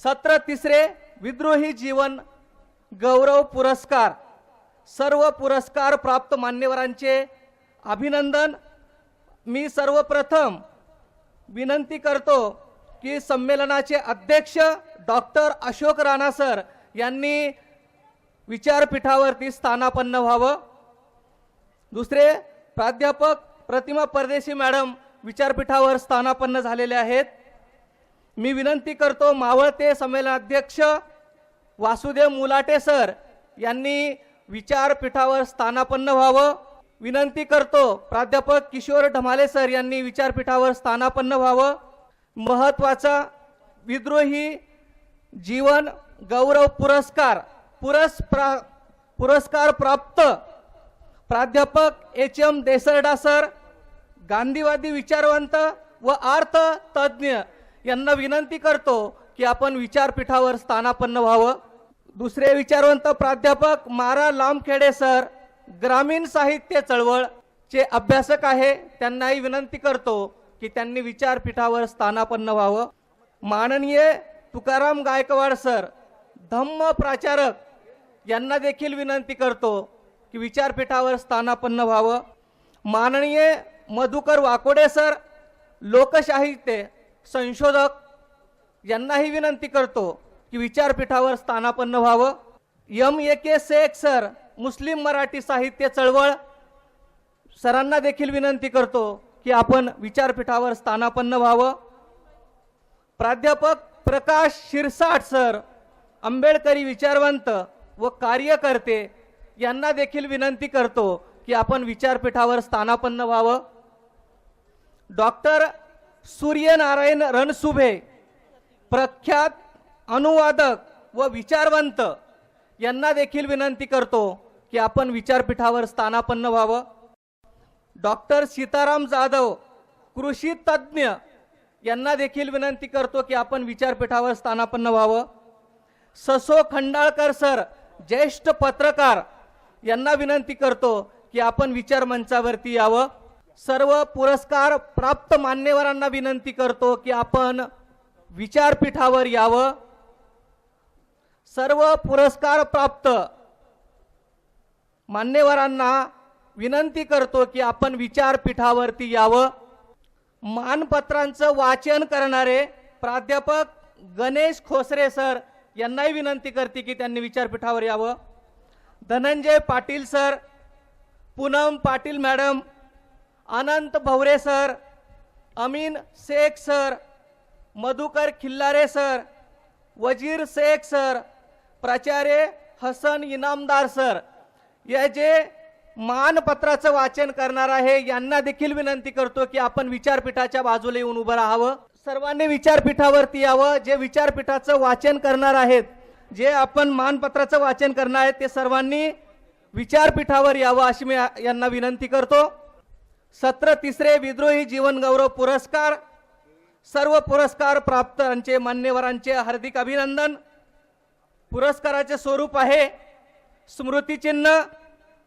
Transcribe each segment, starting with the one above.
सत्र तिसरे विद्रोही जीवन गौरव पुरस्कार। सर्व पुरस्कार प्राप्त मान्यवरांचे अभिनंदन। मी सर्वप्रथम विनंती करतो की संमेलनाचे अध्यक्ष डॉक्टर अशोक राणा सर यांनी विचारपीठावरती स्थानापन्न व्हावं। दुसरे प्राध्यापक प्रतिमा परदेशी मॅडम विचारपीठावर स्थानापन्न झालेले आहेत। मी विनंती करतो मावळते संमेलनाध्यक्ष वासुदेव मुलाटे सर यांनी विचारपीठावर स्थानापन्न व्हावं। विनंती करतो प्राध्यापक किशोर ढमाले सर यांनी विचारपीठावर स्थानापन्न व्हावं। महत्त्वाचा विद्रोही जीवन गौरव पुरस्कार प्राप्त प्राध्यापक एच.एम. देसरडा सर, गांधीवादी विचारवंत व अर्थ तज्ञ यांना विनंती करतो की आपण विचारपीठावर स्थानापन्न व्हावं। दुसरे विचारवंत प्राध्यापक मारा लांबखेडे सर, ग्रामीण साहित्य चळवळचे अभ्यासक आहे, त्यांनाही विनंती करतो की त्यांनी विचारपीठावर स्थानापन्न व्हावं। माननीय तुकाराम गायकवाड सर, धम्म प्रचारक यांना देखील विनंती करतो की विचारपीठावर स्थानापन्न व्हावं। माननीय मधुकर वाकोडे सर, लोकसाहित्य संशोधक यांनाही विनंती करतो की विचारपीठावर स्थानापन्न व्हावं। M.A.K. शेख सर, मुस्लिम मराठी साहित्य चळवळ, सरांना देखील विनंती करतो की आपण विचारपीठावर स्थानापन्न व्हावं। प्राध्यापक प्रकाश शिरसाट सर, आंबेडकरी विचारवंत व कार्यकर्ते यांना देखील विनंती करतो की आपण विचारपीठावर स्थानापन्न व्हावं। डॉक्टर सूर्यनारायण रणसुभे, प्रख्यात अनुवादक व विचारवंत यांना देखील विनंती करतो की आपण विचारपीठावर स्थानापन्न व्हावं। डॉक्टर सीताराम जाधव, कृषी तज्ञ यांना देखील विनंती करतो की आपण विचारपीठावर स्थानापन्न व्हावं। ससो खंडाळकर सर, ज्येष्ठ पत्रकार यांना विनंती करतो की आपण विचार मंचावरती यावं। सर्व पुरस्कार प्राप्त मान्यवरांना विनंती करतो की आपण विचारपीठावर यावं। सर्व पुरस्कार प्राप्त मान्यवरांना विनंती करतो की आपण विचारपीठावरती यावं। मानपत्रांचं वाचन करणारे प्राध्यापक गणेश खोसरे सर यांनाही विनंती करते की त्यांनी विचारपीठावर यावं। Dhananjay Patil sir, Poonam Patil madam, Anant Bhavare sir, Amin Shaikh sir, Madhukar Khillare sir, Wazir Shaikh sir, प्राचार्य हसन इनामदार सर, या जे मानपत्राचं वाचन करणार आहे यांना देखील विनंती करतो की आपण विचारपीठाच्या बाजूला येऊन उभं राहावं। सर्वांनी विचारपीठावरती यावं। जे विचारपीठाचं वाचन करणार आहेत, जे आपण मानपत्राचं वाचन करणार आहेत, ते सर्वांनी विचारपीठावर यावं अशी मी यांना विनंती करतो। सत्र तिसरे विद्रोही जीवन गौरव पुरस्कार। सर्व पुरस्कार प्राप्तांचे मान्यवरांचे हार्दिक अभिनंदन। पुरस्काराचे स्वरूप आहे स्मृतिचिन्ह,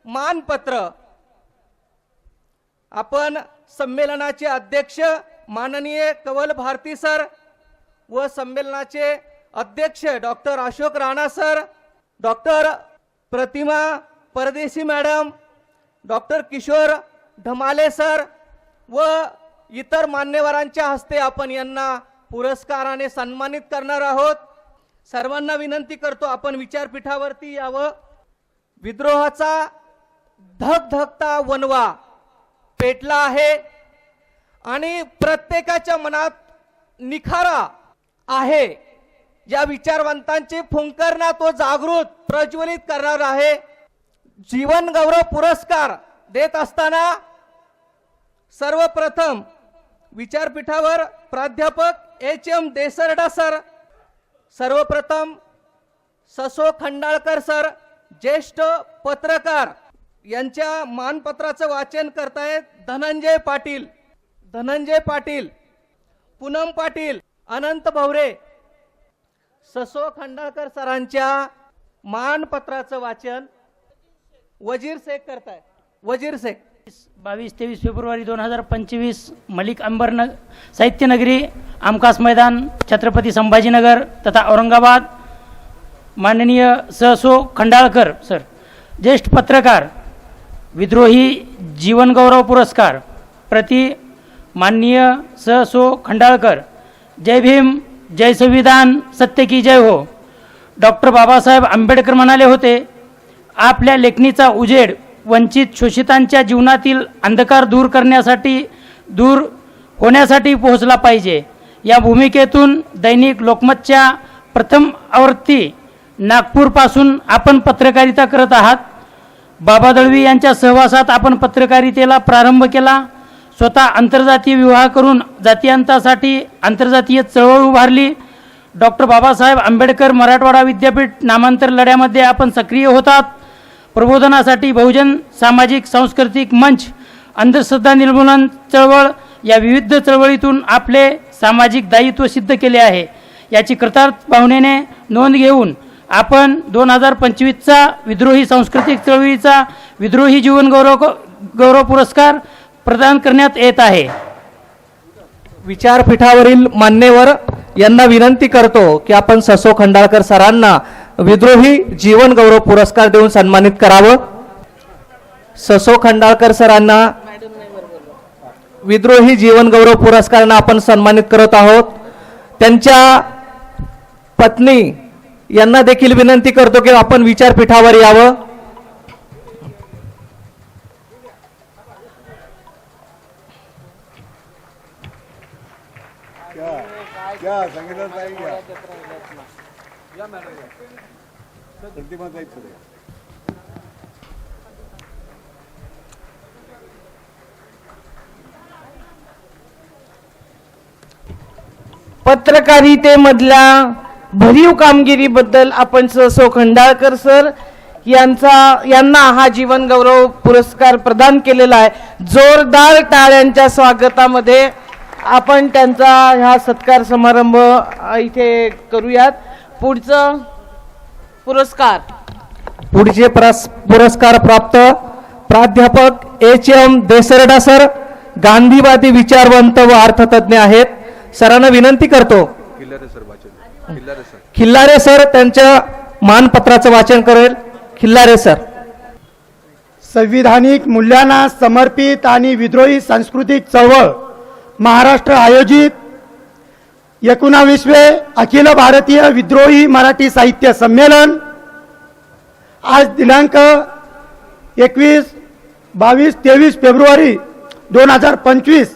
मानपत्र। आपण संमेलनाचे अध्यक्ष माननीय कवल भारती सर व संमेलनाचे अध्यक्ष doctor Ashok Rana sir, doctor Pratima Pardeshi madam, doctor Kishor Dhamale sir व इतर मान्यवरांच्या हस्ते आपण यांना पुरस्काराने सन्मानित करणार आहोत। सर्वांना विनंती करतो आपण विचारपीठावरती यावं। विद्रोहाचा धगधगता वनवा पेटला आहे आणि प्रत्येकाच्या मनात निखारा आहे। या विचारवंतांची फुंकरना तो जागृत प्रज्वलित करणार आहे। जीवन गौरव पुरस्कार देत असताना सर्वप्रथम विचारपीठावर प्राध्यापक एच.एम. देसरडा सर, सर्वप्रथम ससो खंडाळकर सर, ज्येष्ठ पत्रकार यांच्या मानपत्राचं वाचन करतायत धनंजय पाटील, पूनम पाटील, अनंत भवरे। ससो खंडाळकर सरांच्या मानपत्राचं वाचन वजीर शेख करतायत। वजीर शेख 22-23 फेब्रुवारी 2025 मलिक अंबर साहित्य नगरी आमकास मैदान छत्रपति संभाजीनगर तथा औरंगाबाद माननीय सहसो खंडाळकर सर, ज्येष्ठ पत्रकार, विद्रोही जीवन गौरव पुरस्कार प्रति माननीय सहसो खंडाळकर। जय भीम, जय संविधान, सत्य की जय हो। डॉक्टर बाबासाहेब आंबेडकर म्हणाले होते, आपल्या लेखणीचा उजेड वंचित शोषितांच्या जीवनातील अंधकार दूर होण्यासाठी पोहोचला पाहिजे। या भूमिकेतून दैनिक लोकमतच्या प्रथम आवृत्ती नागपूरपासून आपण पत्रकारिता करत आहात। बाबा दळवी यांच्या सहवासात आपण पत्रकारितेला प्रारंभ केला। स्वतः आंतरजातीय विवाह करून जातीयांतासाठी आंतरजातीय चळवळ उभारली। डॉक्टर बाबासाहेब आंबेडकर मराठवाडा विद्यापीठ नामांतर लढ्यामध्ये आपण सक्रिय होतात। प्रबोधनासाठी बहुजन सामाजिक सांस्कृतिक मंच, अंधश्रद्धा निर्मूलन चळवळ या विविध चळवळीतून आपले सामाजिक दायित्व सिद्ध केले आहे। याची कृतार्थ भावनेने नोंद घेऊन आपण 2025चा विद्रोही सांस्कृतिक चळवळीचा विद्रोही जीवन गौरव पुरस्कार प्रदान करण्यात येत आहे। विचारपीठावरील मान्यवर यांना विनंती करतो की आपण ससो खंडाळकर सरांना विद्रोही जीवन गौरव पुरस्कार देऊन सन्मानित करावं। ससो खंडाळकर सरांना विद्रोही जीवन गौरव पुरस्कारांना आपण सन्मानित करत आहोत। त्यांच्या पत्नी यांना देखील विनंती करतो की आपण विचारपीठावर यावं। क्या सांगितलं नाही या प्रतिमा जायचं पत्रकारितेमधल्या भरीव कामगिरीबद्दल आपण सो खंडाळकर सर यांना हा जीवन गौरव पुरस्कार प्रदान केलेला आहे। जोरदार टाळ्यांच्या स्वागतामध्ये आपण त्यांचा हा सत्कार समारंभ इथे करूयात। पुढचं पुढचे पुरस्कार प्राप्त प्राध्यापक एच.एम. देसरडा सर, गांधीवादी विचारवंत व अर्थतज्ञ आहेत। सरांना विनंती करतो खिल्लारे सर त्यांच्या मानपत्राचं वाचन करेल। खिल्लारे सर। संविधानिक मूल्यांना समर्पित आणि विद्रोही सांस्कृतिक चळवळ महाराष्ट्र आयोजित 19वे अखिल भारतीय विद्रोही मराठी साहित्य संमेलन आज दिनांक 21, 22, 23 फेब्रुवारी 2025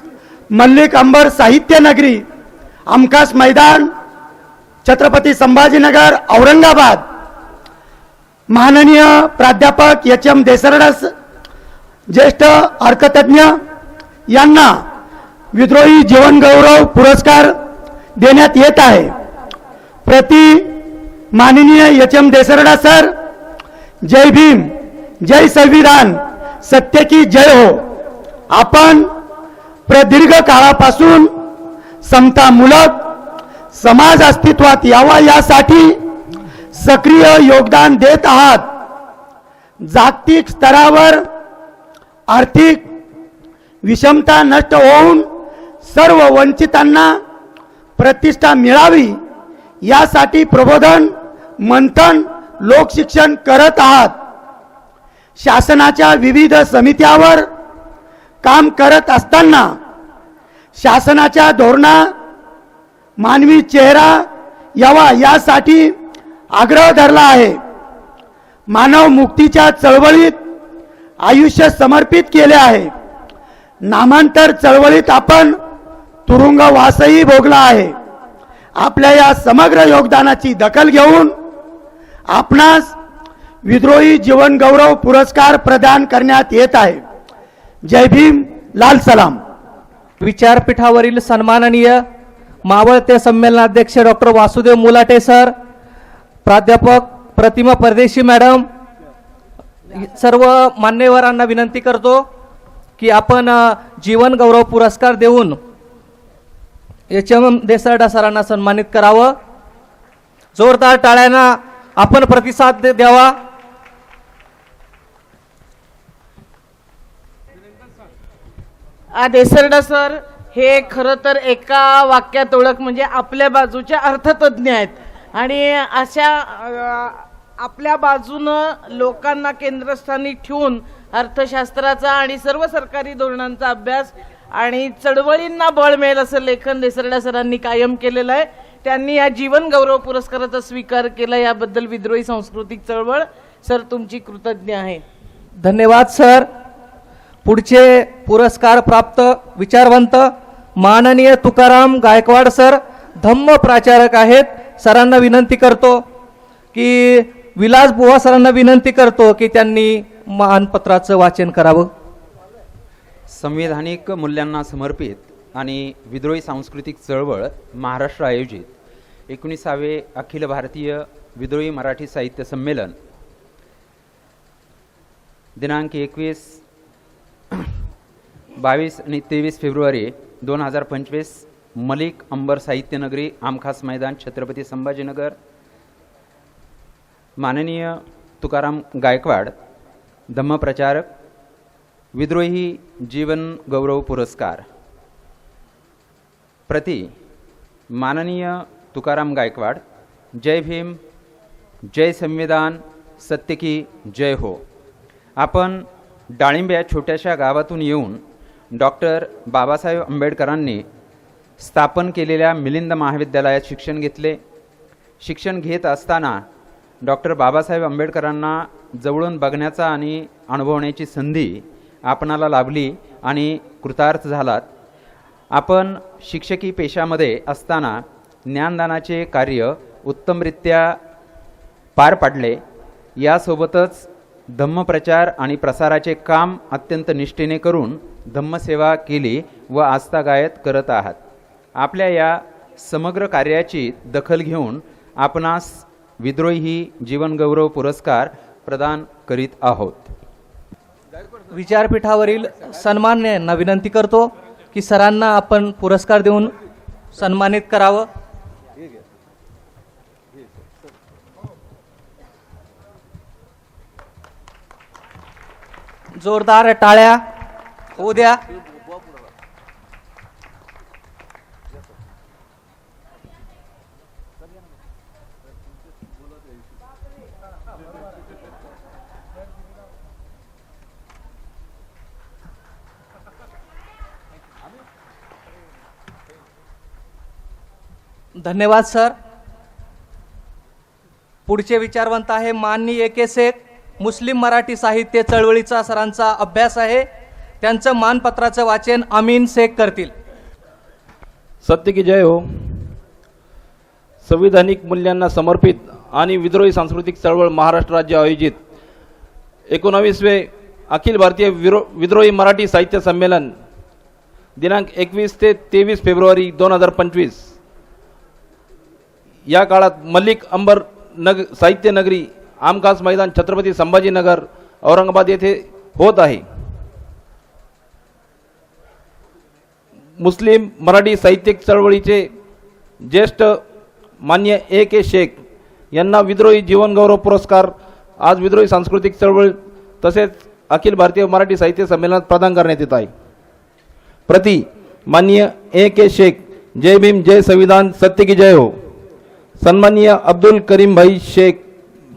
मल्लिक अंबर साहित्य नगरी आमकास मैदान छत्रपति संभाजीनगर औरंगाबाद माननीय प्राध्यापक एच.एम. देसरडा ज्येष्ठ अर्थतज्ञ यांना विद्रोही जीवन गौरव पुरस्कार देण्यात येत आहे। प्रति माननीय एच.एम. देसरडा सर, जय भीम, जय संविधान, सत्य की जय हो। आपण प्रदीर्घ काळापासून समतामूलक समाज अस्तित्वात यावा यासाठी सक्रिय योगदान देत आहात। जागतिक स्तरावर आर्थिक विषमता नष्ट होऊन सर्व वंचितांना प्रतिष्ठा मिळावी यासाठी प्रबोधन, मंथन, लोकशिक्षण करत आहात। शासनाच्या विविध समित्यावर काम करत असताना शासनाच्या धोरणा मानवी चेहरा यावा यासाठी आग्रह धरला आहे। मानव मुक्तीच्या चळवळीत आयुष्य समर्पित केले आहे। नामांतर चळवळीत आपण तुरुंगवासही भोगला आहे। आपल्या या समग्र योगदानाची दखल घेऊन आपणास विद्रोही जीवन गौरव पुरस्कार प्रदान करण्यात येत आहे। जय भीम, लाल सलाम। विचारपीठावरील सन्माननीय मावळते संमेलनाध्यक्ष डॉक्टर वासुदेव मुलाटे सर, प्राध्यापक प्रतिमा परदेशी मॅडम, सर्व मान्यवरांना विनंती करतो की आपण जीवन गौरव पुरस्कार देऊन एच.एम. देसरडा सरांना सन्मानित करावं। जोरदार टाळ्यांना आपण प्रतिसाद द्यावा। देसरडा सर हे खरं तर एका वाक्यात ओळख म्हणजे आपल्या बाजूचे अर्थतज्ञ आहेत आणि अशा आपल्या बाजूनं लोकांना केंद्रस्थानी ठेवून अर्थशास्त्राचा आणि सर्व सरकारी धोरणांचा अभ्यास आणि चळवळींना बळ मिळेल असं लेखन देसरडा सरांनी कायम केलेलं आहे. त्यांनी या जीवन गौरव पुरस्काराचा स्वीकार केला, याबद्दल विद्रोही सांस्कृतिक चळवळ सर तुमची कृतज्ञ आहे. धन्यवाद सर. पुढचे पुरस्कार प्राप्त विचारवंत माननीय तुकाराम गायकवाड सर, धम्म प्रचारक आहेत. सरांना विनंती करतो की विलास बुवा सरांना विनंती करतो की त्यांनी मानपत्राचं वाचन करावं. संविधानिक मूल्यांना समर्पित आणि विद्रोही सांस्कृतिक चळवळ महाराष्ट्र आयोजित 19वे अखिल भारतीय विद्रोही मराठी साहित्य संमेलन दिनांक 21, 22 आणि 23 फेब्रुवारी 2025 मलिक अंबर साहित्यनगरी आमखास मैदान छत्रपती संभाजीनगर. माननीय तुकाराम गायकवाड धम्मप्रचारक विद्रोही जीवन गौरव पुरस्कार प्रति माननीय तुकाराम गायकवाड. जय भीम, जय संविधान, सत्य की जय हो. आपण डाळिंब या छोट्याशा गावातून येऊन डॉक्टर बाबासाहेब आंबेडकरांनी स्थापन केलेल्या मिलिंद महाविद्यालयात शिक्षण घेतले. शिक्षण घेत असताना डॉक्टर बाबासाहेब आंबेडकरांना जवळून बघण्याचा आणि अनुभवण्याची संधी आपणाला लाभली आणि कृतार्थ झालात. आपण शिक्षकी पेशामध्ये असताना ज्ञानदानाचे कार्य उत्तमरित्या पार पाडले. यासोबतच धम्मप्रचार आणि प्रसाराचे काम अत्यंत निष्ठेने करून धम्मसेवा केली व आस्थागायत करत आहात. आपल्या या समग्र कार्याची दखल घेऊन आपणास विद्रोही जीवन गौरव पुरस्कार प्रदान करीत आहोत. विचारपीठावरील सन्मान्यांना विनंती करतो की सरांना आपण पुरस्कार देऊन सन्मानित करावं. जोरदार टाळ्या होऊ द्या. धन्यवाद सर. पुढचे विचारवंत आहे माननीय AK शेख, मुस्लिम मराठी साहित्य चळवळीचा सरांचा अभ्यास आहे. त्यांचं मानपत्राचं वाचन अमीन शेख करतील. सत्य की जय हो. संविधानिक मूल्यांना समर्पित आणि विद्रोही सांस्कृतिक चळवळ महाराष्ट्र राज्य आयोजित 19वे अखिल भारतीय विद्रोही मराठी साहित्य संमेलन दिनांक 21 ते 23 फेब्रुवारी 2025 या काळात मलिक अंबर साहित्य नगरी आमखास मैदान छत्रपती संभाजीनगर औरंगाबाद येथे होत आहे. मुस्लिम मराठी साहित्यिक चळवळीचे ज्येष्ठ मान्य AK शेख यांना विद्रोही जीवन गौरव पुरस्कार आज विद्रोही सांस्कृतिक चळवळ तसेच अखिल भारतीय मराठी साहित्य संमेलनात प्रदान करण्यात येत आहे. प्रति माननीय AK शेख, जय भीम, जय संविधान, सत्य की जय हो. सन्माननीय अब्दुल करीम भाई शेख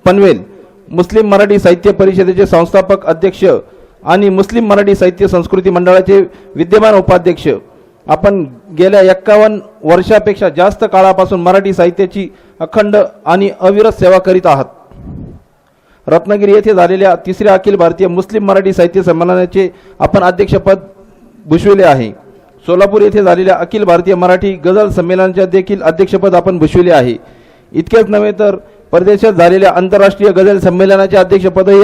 पनवेल, मुस्लिम मराठी साहित्य परिषदेचे संस्थापक अध्यक्ष आणि मुस्लिम मराठी साहित्य संस्कृती मंडळाचे विद्यमान उपाध्यक्ष. आपण गेल्या 51 वर्षापेक्षा जास्त काळापासून मराठी साहित्याची अखंड आणि अविरत सेवा करीत आहात. रत्नागिरी येथे झालेल्या 3ऱ्या अखिल भारतीय मुस्लिम मराठी साहित्य संमेलनाचे आपण अध्यक्षपद भूषविले आहे. सोलापूर येथे झालेल्या अखिल भारतीय मराठी गझल संमेलनाचे देखील अध्यक्षपद आपण भूषविले आहे. इतकेच नव्हे तर परदेशात झालेल्या आंतरराष्ट्रीय गझल संमेलनाचे अध्यक्षपदही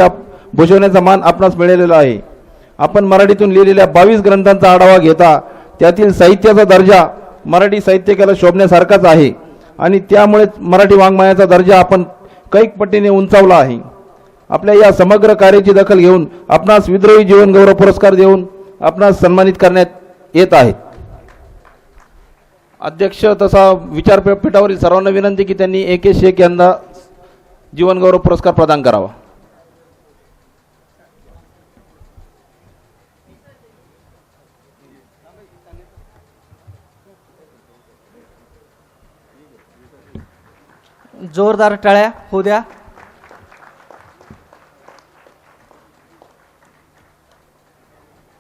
भूषवण्याचा मान आपणास मिळालेला आहे. आपण मराठीतून लिहिलेल्या 22 ग्रंथांचा आढावा घेता त्यातील साहित्याचा दर्जा मराठी साहित्यिकाला शोभण्यासारखाच आहे आणि त्यामुळेच मराठी वाङ्मयाचा दर्जा आपण कैक पटीने उंचावला आहे. आपल्या या समग्र कार्याची दखल घेऊन आपणास विद्रोही जीवन गौरव पुरस्कार देऊन आपणास सन्मानित करण्यात येत आहेत. अध्यक्ष तसा विचारपीठावरील सर्वांना विनंती की त्यांनी AK शेख यांना जीवन गौरव पुरस्कार प्रदान करावा. जोरदार टाळ्या होऊ द्या.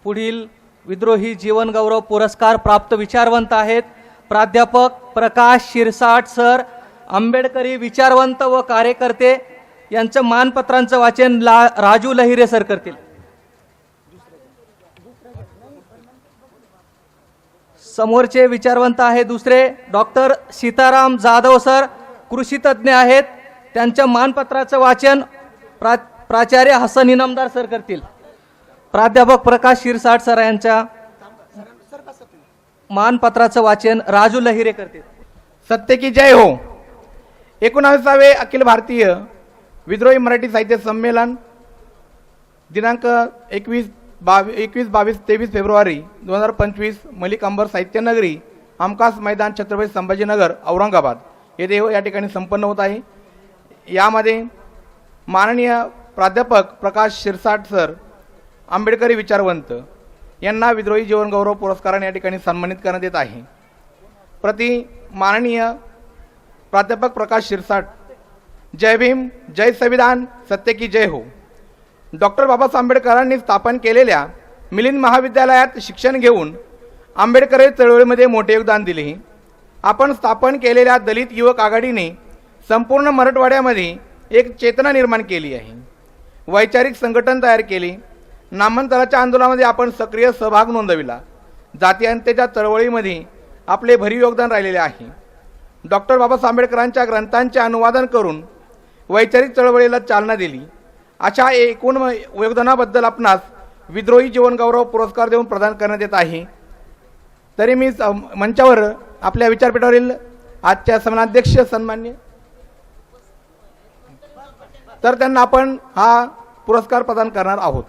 पुढील विद्रोही जीवन गौरव पुरस्कार प्राप्त विचारवंत आहेत प्राध्यापक प्रकाश शिरसाट सर, आंबेडकरी विचारवंत व कार्यकर्ते. यांचं मानपत्रांचं वाचन राजू लहिरे सर करतील. समोरचे विचारवंत आहे दुसरे डॉक्टर सीताराम जाधव सर, कृषी तज्ज्ञ आहेत. त्यांच्या मानपत्राचं वाचन प्राचार्य हसन इनामदार सर करतील. प्राध्यापक प्रकाश शिरसाट सर यांच्या मानपत्राचं वाचन राजू लहिरे करतील. सत्य की जय हो. 19वे अखिल भारतीय विद्रोही मराठी साहित्य संमेलन दिनांक 21, 22, 23 फेब्रुवारी 2025 मलिक अंबर साहित्य नगरी आमकास मैदान छत्रपती संभाजीनगर औरंगाबाद येथे या ठिकाणी संपन्न होत आहे. यामध्ये माननीय प्राध्यापक प्रकाश शिरसाट सर, आंबेडकरी विचारवंत यांना विद्रोही जीवन गौरव पुरस्काराने या ठिकाणी सन्मानित करण्यात येत आहे. प्रति माननीय प्राध्यापक प्रकाश शिरसाट. जय भीम, जय संविधान, सत्य की जय हो. डॉक्टर बाबासाहेब आंबेडकरांनी स्थापन केलेल्या मिलिंद महाविद्यालयात शिक्षण घेऊन आंबेडकरी चळवळीमध्ये मोठे योगदान दिले. आपण स्थापन केलेल्या दलित युवक आघाडीने संपूर्ण मराठवाड्यामध्ये एक चेतना निर्माण केली आहे. वैचारिक संघटन तयार केले. नामांतराच्या आंदोलनामध्ये आपण सक्रिय सहभाग नोंदविला. जातीयतेच्या चळवळीमध्ये आपले भरीव योगदान राहिलेले आहे. डॉक्टर बाबासाहेब आंबेडकरांच्या ग्रंथांचे अनुवादन करून वैचारिक चळवळीला चालना दिली. अशा एकूण योगदानाबद्दल आपणास विद्रोही जीवन गौरव पुरस्कार देऊन प्रदान करण्यात येत आहे. तरी मी मंचावर आपल्या विचारपीठावरील आजच्या सन्मानाध्यक्ष सन्मान्य तर त्यांना आपण हा पुरस्कार प्रदान करणार आहोत.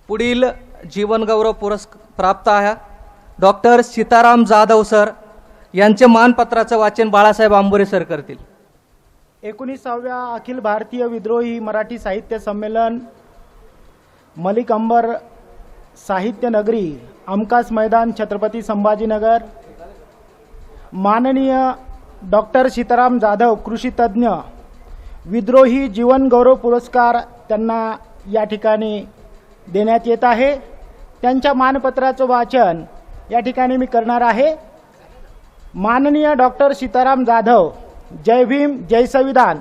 पुढील जीवन गौरव पुरस्कार प्राप्त आहे डॉक्टर सीताराम जाधव सर. यांचे मानपत्राचं वाचन बाळासाहेब आंबोरे सर करतील. 19व्या अखिल भारतीय विद्रोही मराठी साहित्य संमेलन मलिक अंबर साहित्य नगरी आमकास मैदान छत्रपती संभाजीनगर. माननीय डॉक्टर सीताराम जाधव कृषी तज्ज्ञ विद्रोही जीवन गौरव पुरस्कार त्यांना या ठिकाणी देण्यात येत आहे. त्यांच्या मानपत्राचं वाचन या ठिकाणी मी करणार आहे. माननीय डॉक्टर सीताराम जाधव. जय भीम, जय संविधान,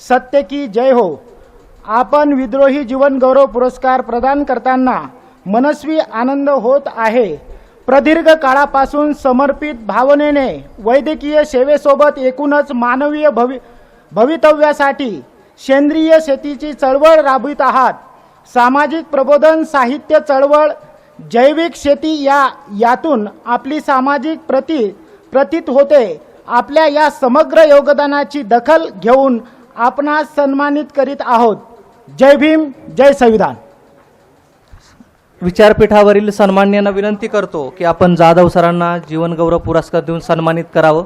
सत्य की जय हो. आपण विद्रोही जीवन गौरव पुरस्कार प्रदान करताना मनस्वी आनंद होत आहे. प्रदीर्घ काळापासून समर्पित भावनेने वैद्यकीय सेवेसोबत एकूणच मानवीय भवितव्यासाठी सेंद्रिय शेतीची चळवळ राबवित आहात. सामाजिक प्रबोधन, साहित्य चळवळ, जैविक शेती यातून आपली सामाजिक प्रतीत होते. आपल्या या समग्र योगदानाची दखल घेऊन आपणास सन्मानित करीत आहोत. जय भीम, जय संविधान. विचारपीठावरील सन्मान्यांना विनंती करतो की आपण जाधव सरांना जीवन गौरव पुरस्कार देऊन सन्मानित करावं.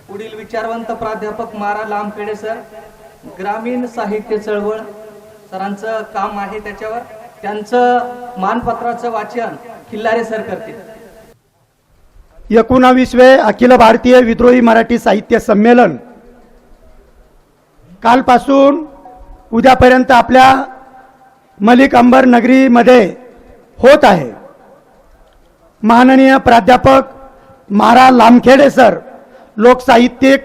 पुढील विचारवंत प्राध्यापक मारा लांबखेडे सर, ग्रामीण साहित्य चळवळ सरांचं काम आहे त्याच्यावर. त्यांचं मानपत्राचं वाचन खिल्लारे सर करतील. 19वे अखिल भारतीय विद्रोही मराठी साहित्य संमेलन कालपासून उद्यापर्यंत आपल्या मलिक अंबर नगरीमध्ये होत आहे. माननीय प्राध्यापक मारा लांबखेडे सर, लोकसाहित्यिक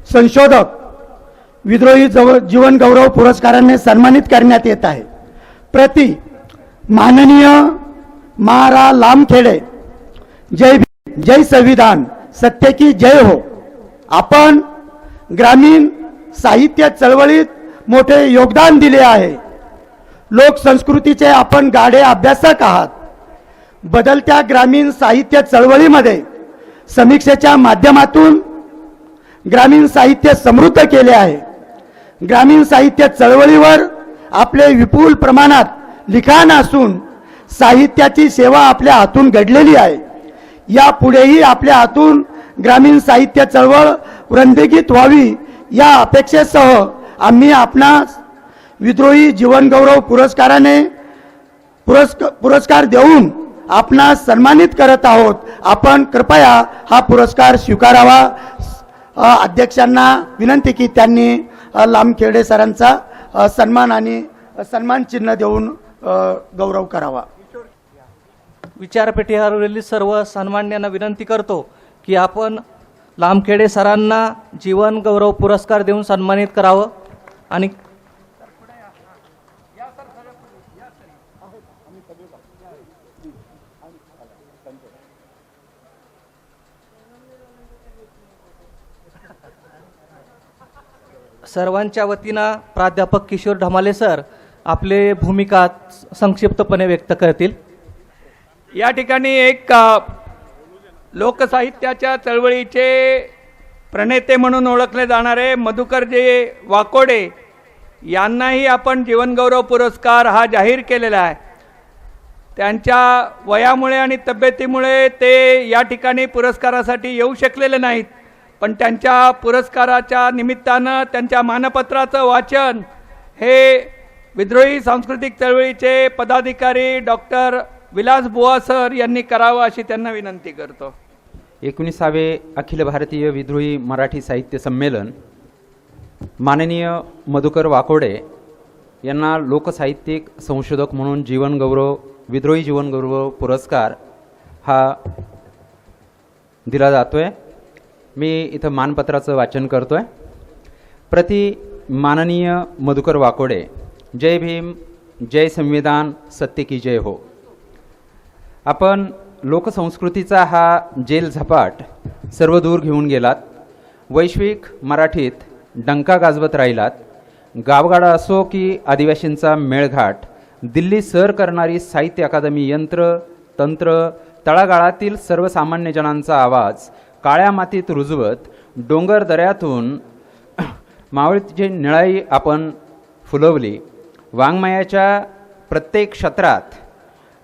संशोधक, विद्रोही जीवन गौरव पुरस्काराने सन्मानित करण्यात येत आहे. प्रति माननीय मारा लांबखेडे. जय भीम, जय संविधान, सत्य की जय हो. आपण ग्रामीण साहित्य चळवळीत मोठे योगदान दिले आहे. लोकसंस्कृतीचे आपण गाढे अभ्यासक आहात. बदलत्या ग्रामीण साहित्य चळवळीमध्ये समीक्षेच्या माध्यमातून ग्रामीण साहित्य समृद्ध केले आहे. ग्रामीण साहित्य चळवळीवर आपले विपुल प्रमाणात लिखाण असून साहित्याची सेवा आपल्या हातून घडलेली आहे. यापुढेही आपल्या हातून ग्रामीण साहित्य चळवळ वृंदगीत व्हावी या अपेक्षेसह आम्ही आपणास विद्रोही जीवनगौरव पुरस्काराने पुरस्कार देऊन आपणास सन्मानित करत आहोत. आपण कृपया हा पुरस्कार स्वीकारावा. अध्यक्षांना विनंती की त्यांनी लामखेडे सरांचा सन्मान आणि सन्मान चिन्ह देऊन गौरव करावा. विचारपीठावरील सर्व सन्मान्यांना विनंती करतो की आपण लामखेडे सरांना जीवन गौरव पुरस्कार देऊन सन्मानित करावं. आणि सर्वांच्या वतीनं प्राध्यापक किशोर ढमाले सर आपले भूमिका संक्षिप्तपणे व्यक्त करतील. या ठिकाणी एक लोकसाहित्याच्या चळवळीचे प्रणेते म्हणून ओळखले जाणारे मधुकरजी वाकोडे यांनाही आपण जीवनगौरव पुरस्कार हा जाहीर केलेला आहे. त्यांच्या वयामुळे आणि तब्येतीमुळे ते या ठिकाणी पुरस्कारासाठी येऊ शकलेले नाहीत, पण त्यांच्या पुरस्काराच्या निमित्तानं त्यांच्या मानपत्राचं वाचन हे विद्रोही सांस्कृतिक चळवळीचे पदाधिकारी डॉक्टर विलास बुवा सर यांनी करावं अशी त्यांना विनंती करतो. 19वे अखिल भारतीय विद्रोही मराठी साहित्य संमेलन माननीय मधुकर वाकोडे यांना लोकसाहित्यिक संशोधक म्हणून जीवनगौरव विद्रोही जीवनगौरव पुरस्कार हा दिला जातोय. मी इथं मानपत्राचं वाचन करतोय. प्रति माननीय मधुकर वाकोडे. जय भीम, जय संविधान, सत्य की जय हो. आपण लोकसंस्कृतीचा हा जेल झपाट सर्व दूर घेऊन गेलात. वैश्विक मराठीत डंका गाजवत राहिलात. गावगाडा असो की आदिवासींचा मेळघाट, दिल्ली सर करणारी साहित्य अकादमी यंत्र तंत्र, तळागाळातील सर्वसामान्य जनांचा आवाज काळ्या मातीत रुजवत डोंगर दऱ्यातून मावळतीची निळाई आपण फुलवली. वाङ्मयाच्या प्रत्येक क्षेत्रात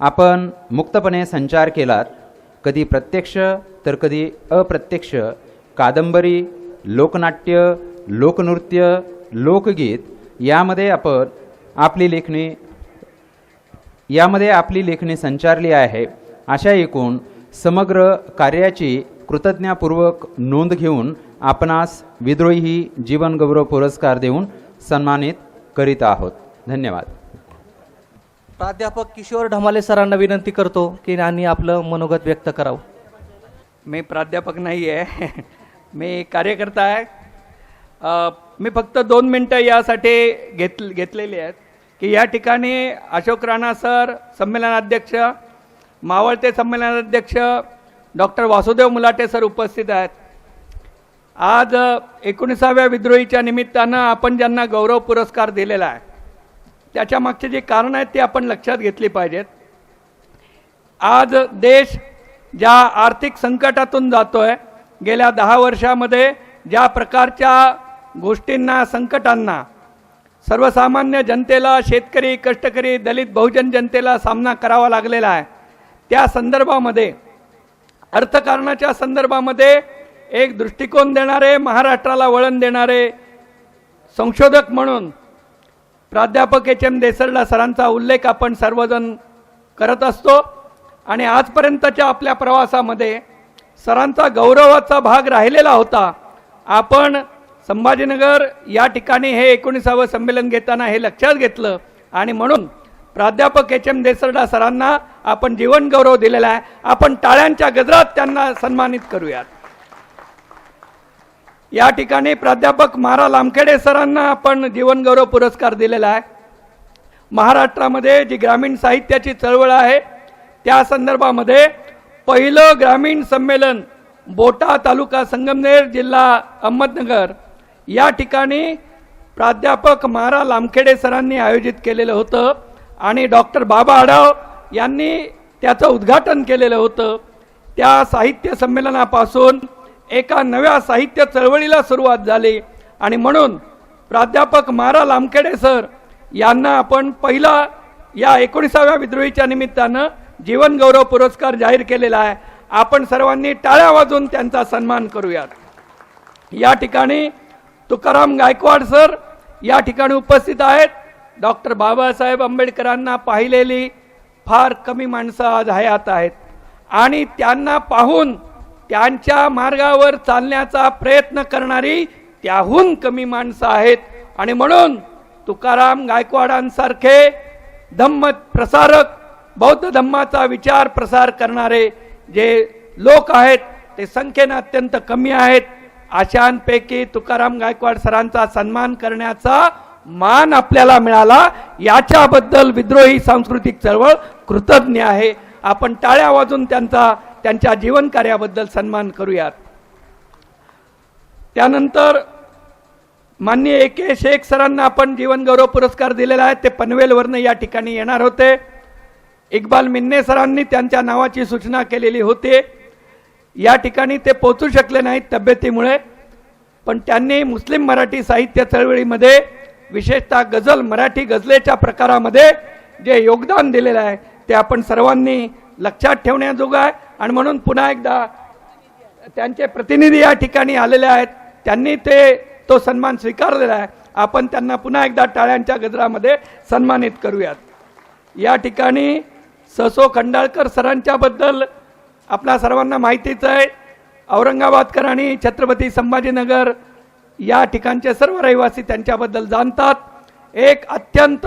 आपण मुक्तपणे संचार केलात. कधी प्रत्यक्ष तर कधी अप्रत्यक्ष. कादंबरी, लोकनाट्य, लोकनृत्य, लोकगीत यामध्ये आपली लेखणी संचारली आहे. अशा एकूण समग्र कार्याची कृतज्ञतापूर्वक नोंद घेऊन आपणास विद्रोही जीवनगौरव पुरस्कार देऊन सन्मानित करीत आहोत. धन्यवाद. प्राध्यापक किशोर ढमाले सरांना विनंती करतो की त्यांनी आपलं मनोगत व्यक्त करावं. मी प्राध्यापक नाही आहे, मी कार्यकर्ता आहे. मी फक्त 2 मिनटं यासाठी घेतलेली आहेत की या ठिकाणी अशोक राणा सर संमेलनाध्यक्ष, मावळते संमेलनाध्यक्ष डॉक्टर वासुदेव मुलाटे सर उपस्थित आहेत. आज 19व्या विद्रोहीच्या निमित्तानं आपण ज्यांना गौरव पुरस्कार दिलेला आहे त्याच्या मागचे जे कारण आहेत ते आपण लक्षात घेतली पाहिजेत. आज देश ज्या आर्थिक संकटातून जातोय, गेल्या 10 वर्षामध्ये ज्या प्रकारच्या गोष्टींना, संकटांना सर्वसामान्य जनतेला, शेतकरी, कष्टकरी, दलित, बहुजन जनतेला सामना करावा लागलेला आहे, त्या संदर्भामध्ये अर्थकारणाच्या संदर्भामध्ये एक दृष्टिकोन देणारे, महाराष्ट्राला वळण देणारे संशोधक म्हणून प्राध्यापक HM देसरडा सरांचा उल्लेख आपण सर्वजण करत असतो. आणि आजपर्यंतच्या आपल्या प्रवासामध्ये सरांचा गौरवाचा भाग राहिलेला होता. आपण संभाजीनगर या ठिकाणी हे 19वं संमेलन घेताना हे लक्षात घेतलं आणि म्हणून प्राध्यापक HM देसरडा सरांना आपण जीवन गौरव दिलेला आहे. आपण टाळ्यांच्या गजरात त्यांना सन्मानित करूयात. या ठिकाणी प्राध्यापक मारा लामखेडे सरांना आपण जीवन गौरव पुरस्कार दिलेला आहे. महाराष्ट्रामध्ये जी ग्रामीण साहित्याची चळवळ आहे त्या संदर्भामध्ये पहिलं ग्रामीण संमेलन बोटा तालुका संगमनेर जिल्हा अहमदनगर या ठिकाणी प्राध्यापक मारा लामखेडे सरांनी आयोजित केलेलं होतं आणि डॉक्टर बाबा आढाव यांनी त्याचं उद्घाटन केलेलं होतं. त्या साहित्य संमेलनापासून एका नव्या साहित्य चळवळीला सुरुवात झाली आणि म्हणून प्राध्यापक मारा लामखेडे सर यांना आपण पहिला या 19व्या विद्रोहीच्या निमित्तानं जीवन गौरव पुरस्कार जाहीर केलेला आहे. आपण सर्वांनी टाळ्या वाजवून त्यांचा सन्मान करूयात. या ठिकाणी तुकाराम गायकवाड सर या ठिकाणी उपस्थित आहेत. डॉक्टर बाबासाहेब आंबेडकरांना पाहिलेली फार कमी माणसं आज हयात आहेत आणि त्यांना पाहून त्यांच्या मार्गावर चालण्याचा प्रयत्न करणारी त्याहून कमी माणसं आहेत आणि म्हणून तुकाराम गायकवाडांसारखे धम्म प्रसारक, बौद्ध धम्माचा विचार प्रसार करणारे जे लोक आहेत ते संख्येनं अत्यंत कमी आहेत. अशांपैकी तुकाराम गायकवाड सरांचा सन्मान करण्याचा मान आपल्याला मिळाला, याच्याबद्दल विद्रोही सांस्कृतिक चळवळ कृतज्ञ आहे. आपण टाळ्या वाजून त्यांच्या जीवन कार्याबद्दल सन्मान करूयात. त्यानंतर माननीय AK शेख सरांना आपण जीवन गौरव पुरस्कार दिलेला आहे. ते पनवेलवरनं या ठिकाणी येणार होते. इक्बाल मिन्ने सरांनी त्यांच्या नावाची सूचना केलेली होती. या ठिकाणी ते पोहोचू शकले नाहीत तब्येतीमुळे, पण त्यांनी मुस्लिम मराठी साहित्य चळवळीमध्ये विशेषतः गझल, मराठी गझलेच्या प्रकारामध्ये जे योगदान दिलेलं आहे ते आपण सर्वांनी लक्षात ठेवण्याजोगं आहे. आणि म्हणून पुन्हा एकदा त्यांचे प्रतिनिधी या ठिकाणी आलेले आहेत, त्यांनी तो सन्मान स्वीकारलेला आहे. आपण त्यांना पुन्हा एकदा टाळ्यांच्या गजरामध्ये सन्मानित करूयात. या ठिकाणी ससो खंडाळकर सरांच्या बद्दल आपल्या सर्वांना माहितीच आहे. औरंगाबादकर आणि छत्रपती संभाजीनगर या ठिकाणचे सर्व रहिवासी त्यांच्याबद्दल जाणतात. एक अत्यंत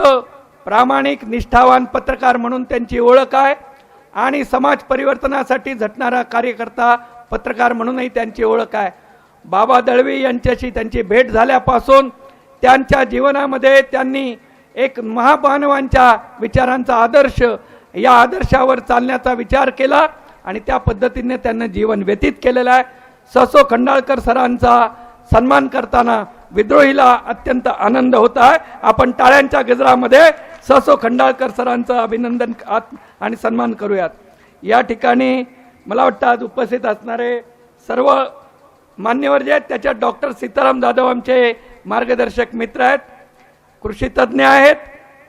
प्रामाणिक, निष्ठावान पत्रकार म्हणून त्यांची ओळख आहे आणि समाज परिवर्तनासाठी झटणारा कार्यकर्ता, पत्रकार म्हणूनही त्यांची ओळख आहे. बाबा दळवी यांच्याशी त्यांची भेट झाल्यापासून त्यांच्या जीवनामध्ये त्यांनी एक महामानवांच्या विचारांचा आदर्श, या आदर्शावर चालण्याचा विचार केला आणि त्या पद्धतीने त्यांना जीवन व्यतीत केलेलं आहे. ससो खंडाळकर सरांचा सन्मान करताना विद्रोहीला अत्यंत आनंद होत आहे. आपण टाळ्यांच्या गजरामध्ये ससो खंडाळकर सरांचं अभिनंदन आणि सन्मान करूयात. या ठिकाणी मला वाटतं आज उपस्थित असणारे सर्व मान्यवर जे आहेत त्याच्यात डॉक्टर सीताराम जाधव आमचे मार्गदर्शक मित्र आहेत, कृषी तज्ज्ञ आहेत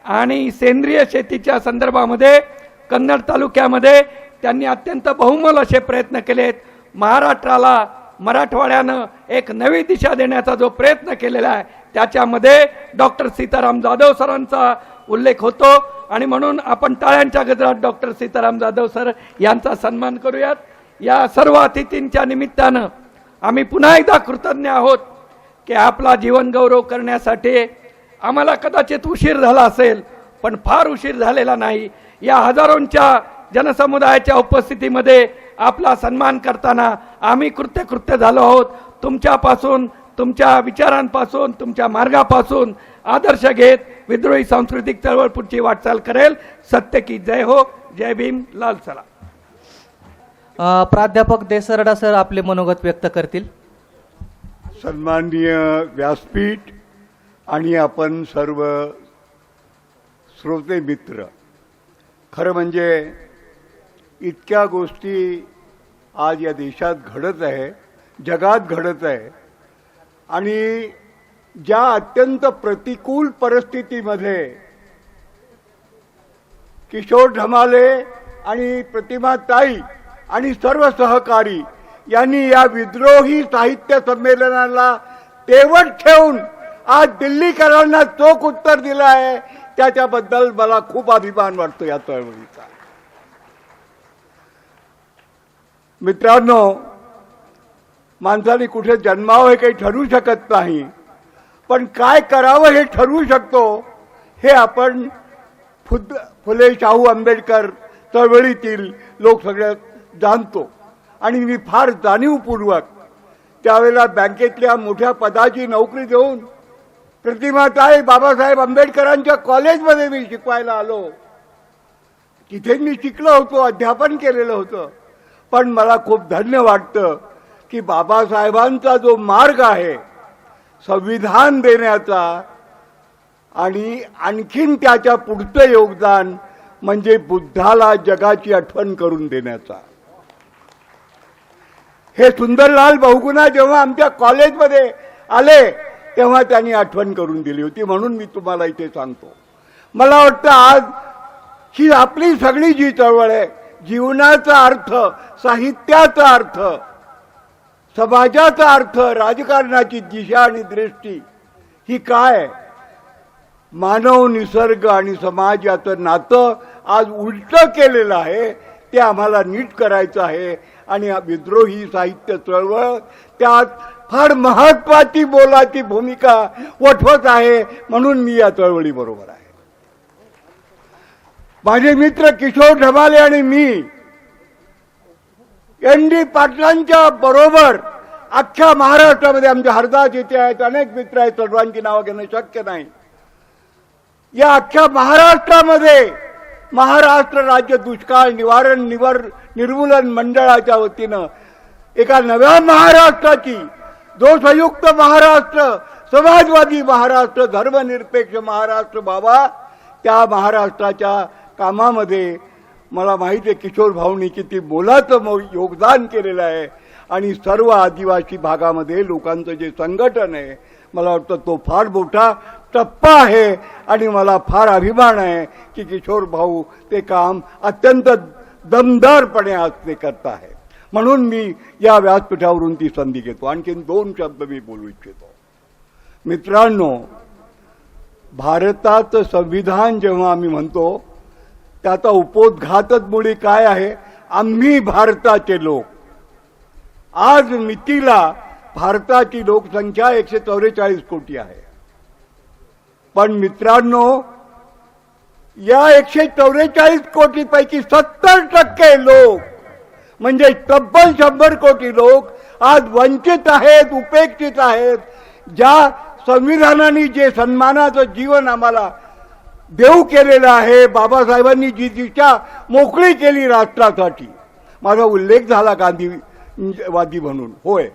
आणि सेंद्रिय शेतीच्या संदर्भामध्ये कन्नड तालुक्यामध्ये त्यांनी अत्यंत बहुमोल असे प्रयत्न केलेत. महाराष्ट्राला, मराठवाड्यानं एक नवी दिशा देण्याचा जो प्रयत्न केलेला आहे त्याच्यामध्ये डॉक्टर सीताराम जाधव सरांचा उल्लेख होतो आणि म्हणून आपण टाळ्यांच्या गजरात डॉक्टर सीताराम जाधव सर यांचा सन्मान करूयात. या सर्व अतिथींच्या निमित्तानं आम्ही पुन्हा एकदा कृतज्ञ आहोत की आपला जीवन गौरव करण्यासाठी आम्हाला कदाचित उशीर झाला असेल, पण फार उशीर झालेला नाही. या हजारोंच्या जनसमुदायाच्या उपस्थितीमध्ये आपला सन्मान करताना आम्ही कृत्य झालो आहोत. तुमच्यापासून, तुमच्या विचारांपासून, तुमच्या मार्गापासून आदर्श घेत विद्रोही सांस्कृतिक चळवळ पुढची वाटचाल करेल. सत्य की जय हो. जय भीम. लाल सलाम. प्राध्यापक देसरडा सर आपले मनोगत व्यक्त करतील. सन्माननीय व्यासपीठ आणि आपण सर्व श्रोते मित्र, खरं म्हणजे इतक्या गोष्टी आज या देशात घडत आहे, जगात घडत आहे आणि ज्या अत्यंत प्रतिकूल परिस्थितीमध्ये किशोर ढमाले आणि प्रतिमा ताई आणि सर्व सहकारी यांनी या विद्रोही साहित्य संमेलनाला तेवत ठेवून आज दिल्लीकरांना चोख उत्तर दिलं आहे, त्याच्याबद्दल मला खूप अभिमान वाटतो या चळवळीचा. मित्रांनो, माणसाने कुठे जन्मावं हे काही ठरवू शकत नाही, पण काय करावं हे ठरवू शकतो. हे आपण फुले शाहू आंबेडकर चळवळीतील लोक सगळे जाणतो आणि मी फार जाणीवपूर्वक त्यावेळेला बँकेतल्या मोठ्या पदाची नोकरी देऊन प्रतिमाताई बाबासाहेब आंबेडकरांच्या कॉलेजमध्ये मी शिकवायला आलो. तिथे मी शिकलो होतो, अध्यापन केलेलं होतं. पण मला खूप धन्य वाटतं की बाबासाहेबांचा जो मार्ग आहे संविधान देण्याचा आणि आणखीन त्याच्या पुढचं योगदान म्हणजे बुद्धाला जगाची आठवण करून देण्याचा, हे सुंदरलाल बहुगुणा जेव्हा आमच्या कॉलेजमध्ये आले तेव्हा त्यांनी आठवण करून दिली होती, म्हणून मी तुम्हाला इथे सांगतो. मला वाटतं आज ही आपली सगळी जी चळवळ आहे, जीवनाचा अर्थ, साहित्याचा अर्थ, समाजाचा अर्थ, राजकारणाची दिशा आणि दृष्टी ही काय आहे? मानव, निसर्ग आणि समाज याचं नातं आज उलट केलेलं आहे. ते आम्हाला नीट करायचं आहे. आणि विद्रोही साहित्य चळवळ त्यात फार महत्वाची मोलाची भूमिका वठवत आहे, म्हणून मी या चळवळीबरोबर आहे. माझे मित्र किशोर ढमाले आणि मी ND पाटलांच्या बरोबर अख्ख्या महाराष्ट्रामध्ये, आमच्या हरदास इथे आहेत, अनेक मित्र आहेत, सर्वांची नावं घेणं शक्य नाही. या अख्ख्या महाराष्ट्रामध्ये महाराष्ट्र राज्य दुष्काळ निवारण निर्मूलन मंडळाच्या वतीनं एका नव्या महाराष्ट्राची, जो संयुक्त महाराष्ट्र, समाजवादी महाराष्ट्र, धर्मनिरपेक्ष महाराष्ट्र व्हावा, त्या महाराष्ट्राच्या कामामध्ये मला माहिती आहे किशोर भाऊंनी किती मोलाचं योगदान केलेलं आहे. आणि सर्व आदिवासी भागामध्ये लोकांचं जे संघटन आहे, मला वाटतं तो फार मोठा टप्पा आहे. आणि मला फार अभिमान आहे की किशोर भाऊ ते काम अत्यंत दमदारपणे आज ते करत आहे. म्हणून मी या व्यासपीठावरून ती संधी घेतो. आणखीन 2 शब्द मी बोलू इच्छितो. मित्रांनो, भारताचं संविधान जेव्हा आम्ही म्हणतो त्याचा उपोद्घातच मुळी काय आहे? आम्ही भारताचे लोक. आज मितीला भारताची लोकसंख्या 144 कोटी आहे. पण मित्रांनो, या 144 कोटीपैकी 70% लोक, म्हणजे तब्बल 100 कोटी लोक आज वंचित आहेत, उपेक्षित आहेत. ज्या संविधानाने जे सन्मानाचं जीवन आम्हाला देऊ केलेलं आहे, बाबासाहेबांनी जी दिशा मोकळी केली राष्ट्रासाठी. माझा उल्लेख झाला गांधीवादी म्हणून. होय,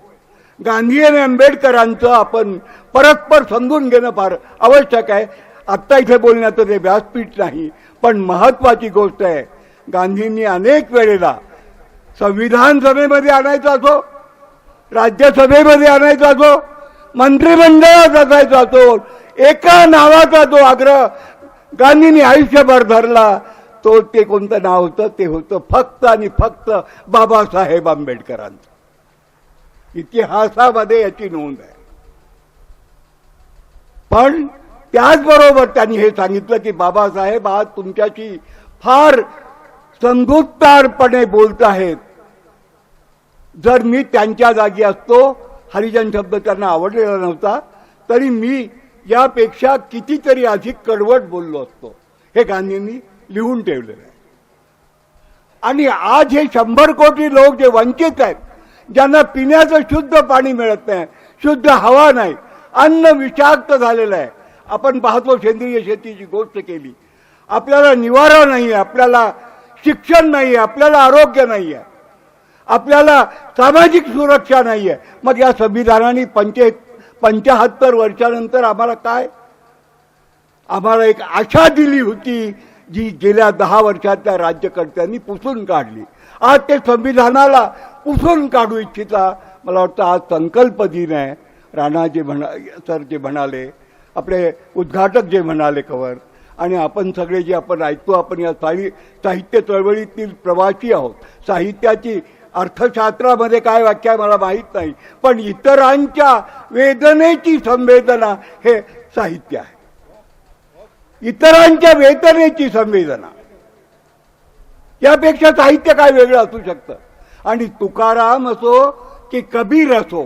गांधी आणि आंबेडकरांचं आपण परस्पर समजून घेणं फार आवश्यक आहे. आत्ता इथे बोलण्याचं ते व्यासपीठ नाही, पण महत्वाची गोष्ट आहे. गांधींनी अनेक वेळेला संविधान सभेमध्ये आणायचं असो, राज्यसभेमध्ये आणायचं असो, मंत्रिमंडळात असायचा असो, एका नावाचा जो आग्रह गांधींनी आयुष्यभर धरला, तो ते कोणतं नाव होतं? ते होतं फक्त आणि फक्त बाबासाहेब आंबेडकरांचं. इतिहासामध्ये याची नोंद आहे. पण त्याचबरोबर त्यांनी हे सांगितलं की बाबासाहेब आज तुमच्याशी फार समजूतदारपणे बोलत आहेत. जर मी त्यांच्या जागी असतो, हरिजन शब्द त्यांना आवडलेला नव्हता, तरी मी यापेक्षा कितीतरी अधिक कडवट बोललो असतो. हे गांधींनी लिहून ठेवलेलं आहे. आणि आज हे 100 कोटी लोक जे वंचित आहेत, ज्यांना पिण्याचं शुद्ध पाणी मिळत नाही, शुद्ध हवा नाही, अन्न विषाक्त झालेलं आहे. आपण पाहतो सेंद्रिय शेतीची गोष्ट केली, आपल्याला निवारा नाही आहे, आपल्याला शिक्षण नाही आहे, आपल्याला आरोग्य नाही आहे, आपल्याला सामाजिक सुरक्षा नाही आहे. मग या संविधानाने 75 वर्षानंतर आम्हाला काय? आम्हाला एक आशा दिली होती जी गेल्या 10 वर्षात त्या राज्यकर्त्यांनी पुसून काढली. आज ते संविधानाला पुसून काढू इच्छिता. मला वाटतं आज संकल्प दिन आहे. राणा सर जे म्हणाले, आपले उद्घाटक जे म्हणाले कवर, आणि आपण सगळे जे आपण ऐकतो, आपण या साहित्य चळवळीतील प्रवासी आहोत. साहित्याची अर्थशास्त्रामध्ये काय व्याख्या आहे मला माहीत नाही, पण इतरांच्या वेदनेची संवेदना हे साहित्य आहे. इतरांच्या वेदनेची संवेदना, यापेक्षा साहित्य काय वेगळं असू शकतं? आणि तुकाराम असो की कबीर असो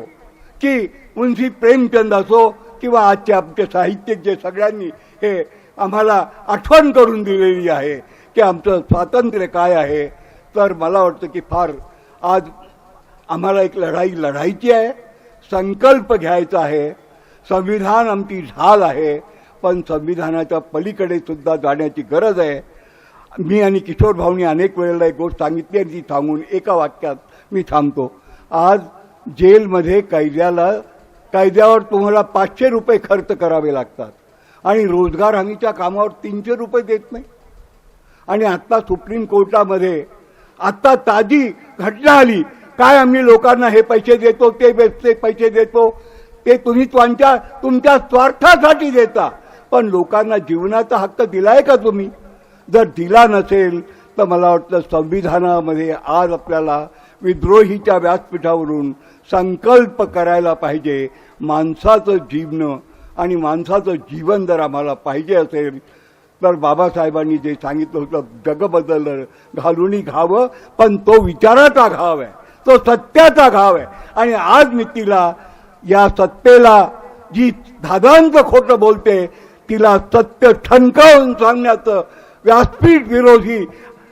की मुंशी प्रेमचंद असो किंवा आजचे आमचे साहित्यिक जे सगळ्यांनी हे आम्हाला आठवण करून दिलेली आहे की आमचं स्वातंत्र्य काय आहे, तर मला वाटतं की फार आज आम्हाला एक लढाई लढायची आहे, संकल्प घ्यायचा आहे. संविधान आमची ढाल आहे, पण संविधानाच्या पलीकडे सुद्धा जाण्याची गरज आहे. मी आणि किशोर भाऊनी अनेक वेळेला एक गोष्ट सांगितली आणि ती सांगून एका वाक्यात मी थांबतो. आज जेलमध्ये कैद्यावर तुम्हाला 500 रुपये खर्च करावे लागतात आणि रोजगार हमीच्या कामावर 300 रुपये देत नाही. आणि आत्ता सुप्रीम कोर्टामध्ये आत्ता ताजी घटना आली, काय आम्ही लोकांना हे पैसे देतो ते पैसे देतो ते तुम्ही तुमच्या स्वार्थासाठी देता, पण लोकांना जीवनाचा हक्क दिलाय का तुम्ही? जर दिला नसेल तर मला वाटतं संविधानामध्ये आज आपल्याला विद्रोहीच्या व्यासपीठावरून संकल्प करायला पाहिजे. माणसाचं जीवन आणि माणसाचं जीवन जर आम्हाला पाहिजे असेल तर बाबासाहेबांनी जे सांगितलं होतं, जग बदललं घालून घावं, पण तो विचाराचा घाव आहे, तो सत्याचा घाव आहे. आणि आज मी तिला, या सत्तेला जी धादांचं खोटं बोलते, तिला सत्य ठणकावून सांगण्याचं व्यासपीठ विरोधी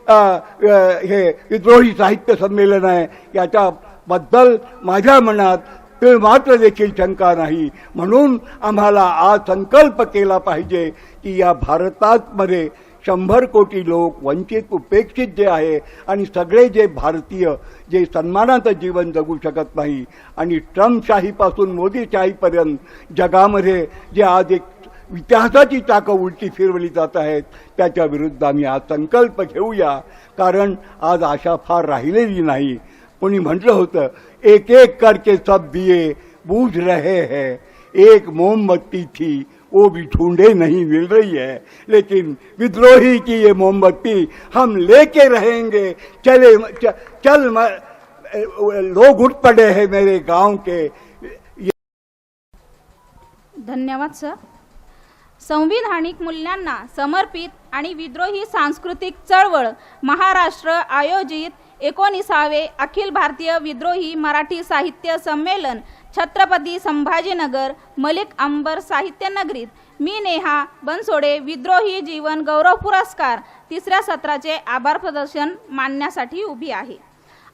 हे विद्रोही साहित्य संमेलन आहे. याच्याबद्दल माझ्या मनात ते मात्र देखील शंका नाही. म्हणून आम्हाला आज संकल्प केला पाहिजे की या भारतामध्ये 100 कोटी लोक वंचित उपेक्षित जे आहे आणि सगळे जे भारतीय जे सन्मानाचं जीवन जगू शकत नाही आणि ट्रम्पशाहीपासून मोदीशाहीपर्यंत जगामध्ये जे आज एक इतिहासाची चाकं उलटी फिरवली जात आहेत, त्याच्या विरुद्ध आम्ही आज संकल्प घेऊया. कारण आज आशा फार राहिलेली नाही. कोणी म्हटलं होतं, एक एक करके सब दिए बूझ रहे हैं, एक मोमबत्ती थी वो भी ढूंढे नहीं मिल रही है, लेकिन विद्रोही की ये मोमबत्ती हम लेके रहेंगे. चल लोग उठ पड़े हैं मेरे गांव के. धन्यवाद सर. संविधानिक मूल्यांना समर्पित आणि विद्रोही सांस्कृतिक चळवळ महाराष्ट्र आयोजित 19वे अखिल भारतीय विद्रोही मराठी साहित्य संमेलन छत्रपती संभाजीनगर मलिक अंबर साहित्य नगरीत मी नेहा बनसोडे विद्रोही जीवन गौरव पुरस्कार 3ऱ्या सत्राचे आभार प्रदर्शन मानण्यासाठी उभी आहे.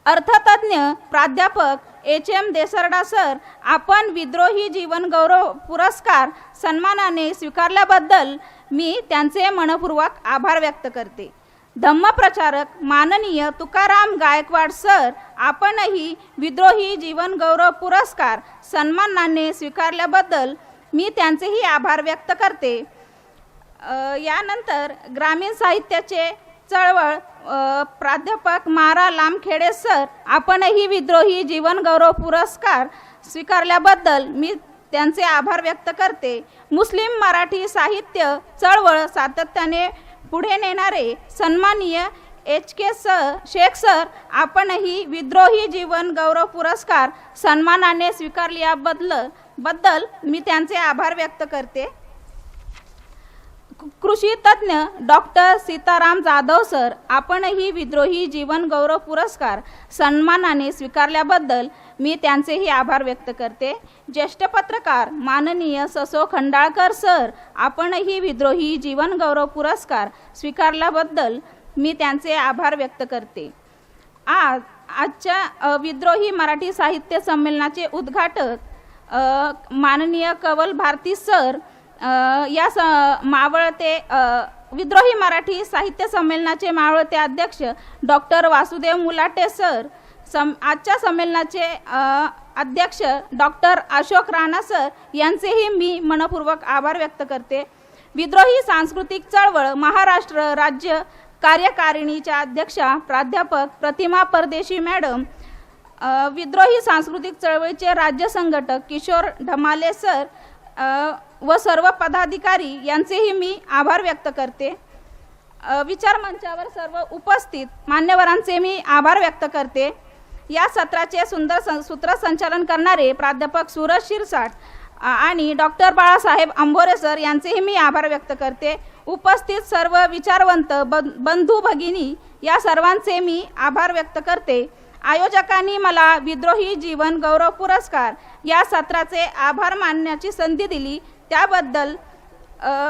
अर्थतज्ञ प्राध्यापक HM देसरडा सर, आपण विद्रोही जीवन गौरव पुरस्कार सन्मानाने स्वीकारल्याबद्दल मी त्यांचे मनपूर्वक आभार व्यक्त करते. धम्मप्रचारक माननीय तुकाराम गायकवाड सर, आपणही विद्रोही जीवन गौरव पुरस्कार सन्मानाने स्वीकारल्याबद्दल मी त्यांचेही आभार व्यक्त करते. यानंतर ग्रामीण साहित्याचे चळवळ प्राध्यापक मारा लामखेडे सर, आपणही विद्रोही जीवन गौरव पुरस्कार स्वीकारल्याबद्दल मी त्यांचे आभार व्यक्त करते. मुस्लिम मराठी साहित्य चळवळ सातत्याने पुढे नेणारे सन्माननीय HK शेख सर, आपणही विद्रोही जीवन गौरव पुरस्कार सन्मानाने स्वीकारल्याबद्दल मी त्यांचे आभार व्यक्त करते. कृषी तज्ञ डॉक्टर सीताराम जाधव सर, आपणही विद्रोही जीवन गौरव पुरस्कार सन्मानाने स्वीकारल्याबद्दल मी त्यांचेही आभार व्यक्त करते. ज्येष्ठ पत्रकार माननीय ससो खंडाळकर सर, आपणही विद्रोही जीवन गौरव पुरस्कार स्वीकारल्याबद्दल मी त्यांचे आभार व्यक्त करते. आजच्या विद्रोही मराठी साहित्य संमेलनाचे उद्घाटक माननीय कवल भारती सर, मावळते विद्रोही मराठी साहित्य संमेलनाचे मावळते अध्यक्ष डॉक्टर वासुदेव मुलाटे सर, आजच्या संमेलनाचे अध्यक्ष डॉक्टर अशोक राणा सर यांचेही मी मनपूर्वक आभार व्यक्त करते. विद्रोही सांस्कृतिक चळवळ महाराष्ट्र राज्य कार्यकारिणीच्या अध्यक्षा प्राध्यापक प्रतिमा परदेशी मॅडम, विद्रोही सांस्कृतिक चळवळीचे राज्य संघटक किशोर ढमाले सर व सर्व पदाधिकारी यांचेही मी आभार व्यक्त करते. विचार मंचावर सर्व उपस्थित मान्यवरांचे मी आभार व्यक्त करते. या सत्राचे सुंदर सूत्रसंचालन करणारे प्राध्यापक सूरज शिरसाट आणि डॉक्टर बाळासाहेब आंबोरे सर यांचेही मी आभार व्यक्त करते. उपस्थित सर्व विचारवंत बंधू भगिनी या सर्वांचे मी आभार व्यक्त करते. आयोजकांनी मला विद्रोही जीवन गौरव पुरस्कार या सत्राचे आभार मानण्याची संधी दिली, त्याबद्दल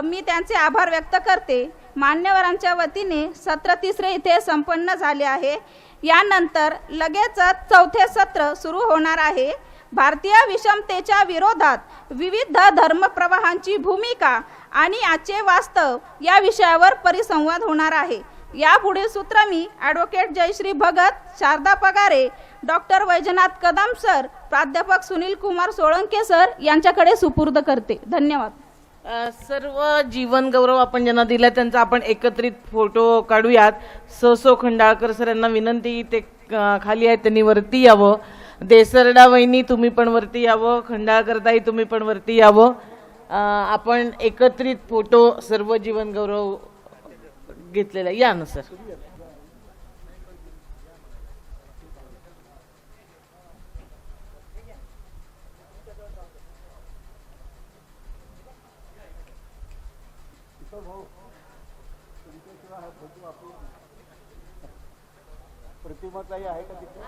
मी त्यांचे आभार व्यक्त करते. मान्यवरांच्या वतीने सत्र 3 इथे संपन्न झाले आहे. यानंतर लगेचच 4थे सत्र सुरू होणार आहे. भारतीय विषमतेच्या विरोधात विविध धर्मप्रवाहांची भूमिका आणि आजचे वास्तव या विषयावर परिसंवाद होणार आहे. यापुढील सूत्र मी advocate Jayshree Bhagat, Sharda Pagare, doctor Vaijnath Kadam sir, प्राध्यापक सुनील कुमार सोळंके सर यांच्याकडे सुपूर्द करते. धन्यवाद. सर्व जीवन गौरव आपण ज्यांना दिला त्यांचा आपण एकत्रित फोटो काढूयात. ससो खंडाळकर सर यांना विनंती, ते खाली आहेत त्यांनी वरती यावं. देसरडा वहिनी तुम्ही पण वरती यावं. खंडाळकरताई तुम्ही पण वरती यावं. आपण एकत्रित फोटो सर्व जीवन गौरव घेतलेला या ना सर. प्रतिमाताई आहे का तिथे?